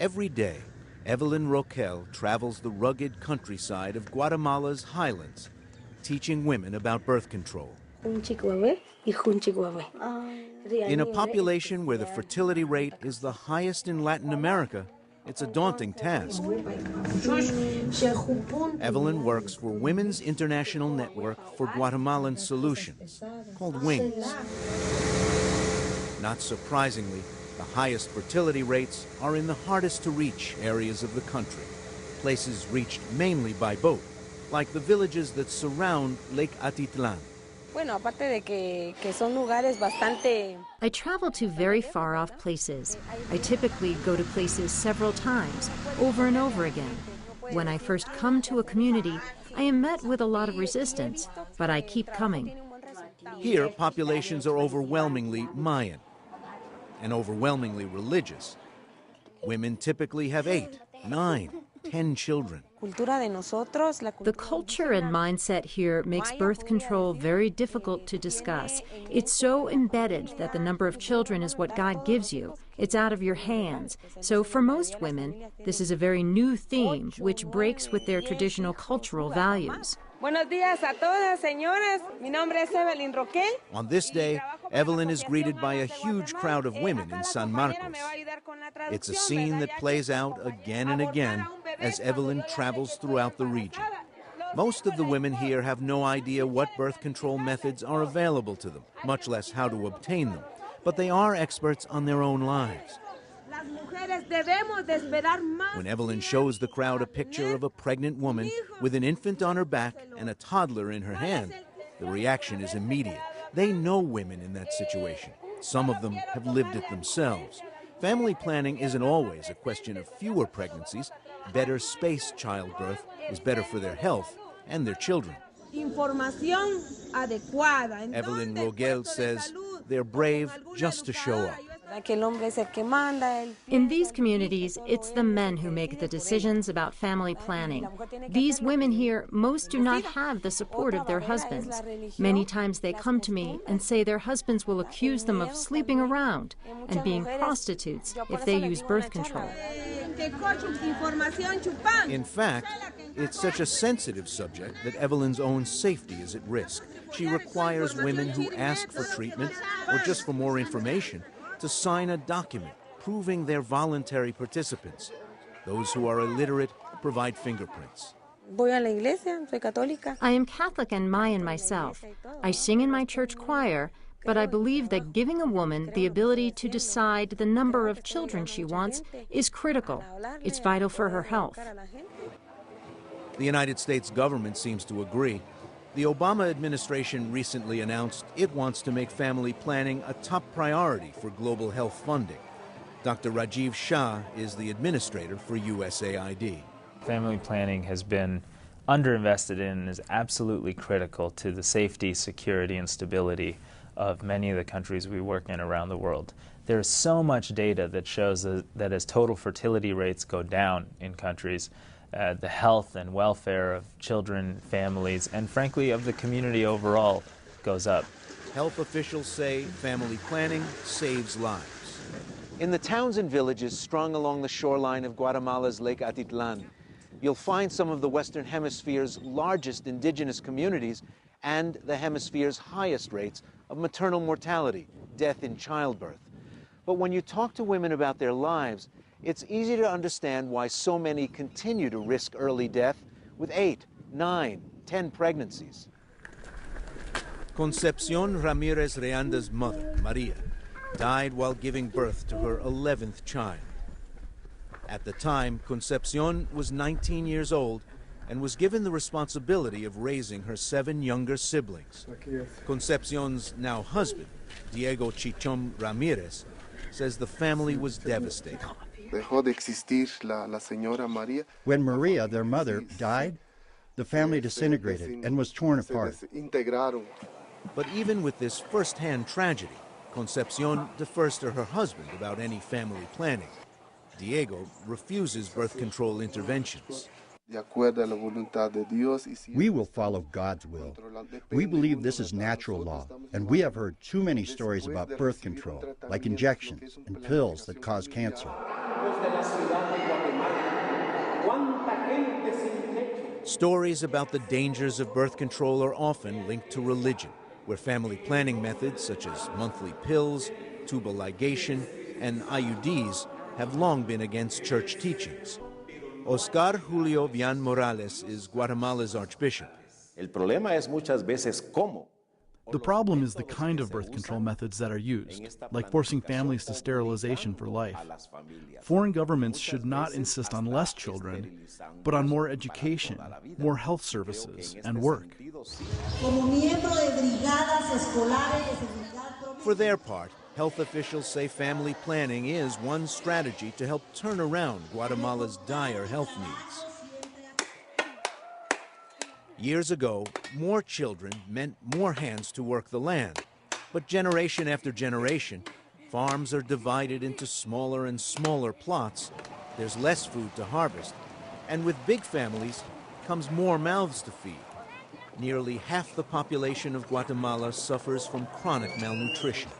Every day, Evelyn Roquel travels the rugged countryside of Guatemala's highlands, teaching women about birth control. In a population where the fertility rate is the highest in Latin America, it's a daunting task. Evelyn works for Women's International Network for Guatemalan Solutions, called WINGS. Not surprisingly, the highest fertility rates are in the hardest to reach areas of the country, places reached mainly by boat, like the villages that surround Lake Atitlan. I travel to very far-off places. I typically go to places several times, over and over again. When I first come to a community, I am met with a lot of resistance, but I keep coming. Here, populations are overwhelmingly Mayan and overwhelmingly religious. Women typically have 8, 9, 10 children. The culture and mindset here makes birth control very difficult to discuss. It's so embedded that the number of children is what God gives you. It's out of your hands. So for most women, this is a very new theme which breaks with their traditional cultural values. Buenos días a todas, señoras. Mi nombre es Evelyn Roquel. On this day, Evelyn is greeted by a huge crowd of women in San Marcos. It's a scene that plays out again and again as Evelyn travels throughout the region. Most of the women here have no idea what birth control methods are available to them, much less how to obtain them. But they are experts on their own lives. When Evelyn shows the crowd a picture of a pregnant woman with an infant on her back and a toddler in her hand, the reaction is immediate. They know women in that situation. Some of them have lived it themselves. Family planning isn't always a question of fewer pregnancies. Better spaced childbirth is better for their health and their children. Evelyn Rogel says they're brave just to show up. In these communities, it's the men who make the decisions about family planning. These women here, most do not have the support of their husbands. Many times they come to me and say their husbands will accuse them of sleeping around and being prostitutes if they use birth control. In fact, it's such a sensitive subject that Evelyn's own safety is at risk. She requires women who ask for treatment or just for more information to sign a document proving they're voluntary participants. Those who are illiterate provide fingerprints. I am Catholic and Mayan myself. I sing in my church choir, but I believe that giving a woman the ability to decide the number of children she wants is critical. It's vital for her health. The United States government seems to agree. The Obama administration recently announced it wants to make family planning a top priority for global health funding. Dr. Rajiv Shah is the administrator for USAID. Family planning has been underinvested in and is absolutely critical to the safety, security, and stability of many of the countries we work in around the world. There is so much data that shows that as total fertility rates go down in countries, the health and welfare of children, families, and frankly of the community overall goes up. Health officials say family planning saves lives. In the towns and villages strung along the shoreline of Guatemala's Lake Atitlan, you'll find some of the Western Hemisphere's largest indigenous communities and the hemisphere's highest rates of maternal mortality, death in childbirth. But when you talk to women about their lives, it's easy to understand why so many continue to risk early death with 8, 9, 10 pregnancies. Concepcion Ramirez Reanda's mother, Maria, died while giving birth to her 11th child. At the time, Concepcion was 19 years old and was given the responsibility of raising her 7 younger siblings. Concepcion's now husband, Diego Chichom Ramirez, says the family was devastated. When Maria, their mother, died, the family disintegrated and was torn apart. But even with this first-hand tragedy, Concepcion defers to her husband about any family planning. Diego refuses birth control interventions. We will follow God's will. We believe this is natural law, and we have heard too many stories about birth control, like injections and pills that cause cancer. Stories about the dangers of birth control are often linked to religion, where family planning methods such as monthly pills, tubal ligation, and IUDs have long been against church teachings. Oscar Julio Vian Morales is Guatemala's archbishop. El problema es muchas veces cómo. The problem is the kind of birth control methods that are used, like forcing families to sterilization for life. Foreign governments should not insist on less children, but on more education, more health services, and work. For their part, health officials say family planning is one strategy to help turn around Guatemala's dire health needs. Years ago, more children meant more hands to work the land. But generation after generation, farms are divided into smaller and smaller plots. There's less food to harvest. And with big families comes more mouths to feed. Nearly half the population of Guatemala suffers from chronic malnutrition.